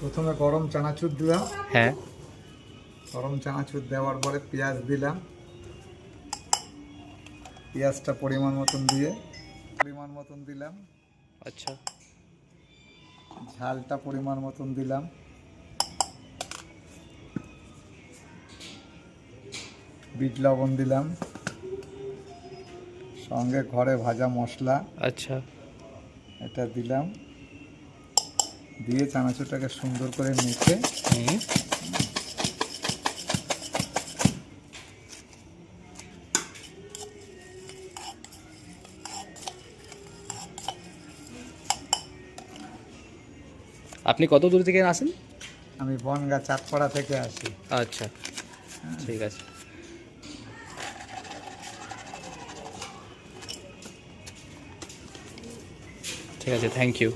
প্রথমে গরম চানাচুর দিলাম। হ্যাঁ। গরম চানাচুর দেওয়ার পরে পেঁয়াজ দিলাম। পেঁয়াজটা পরিমাণ মতন দিলাম। আচ্ছা। ঝালটা পরিমাণ মতন দিলাম। বিট লবণ দিলাম, সঙ্গে ঘরে ভাজা মশলা আচ্ছা। এটা দিলাম। দিয়ে চানাচুরটাকে সুন্দর করে মেখে আপনি কত দূর থেকে আসেন? আমি বনগাঁ চাঁদপাড়া থেকে আসি। আচ্ছা, ঠিক আছে। ঠিক আছে, থ্যাংক ইউ।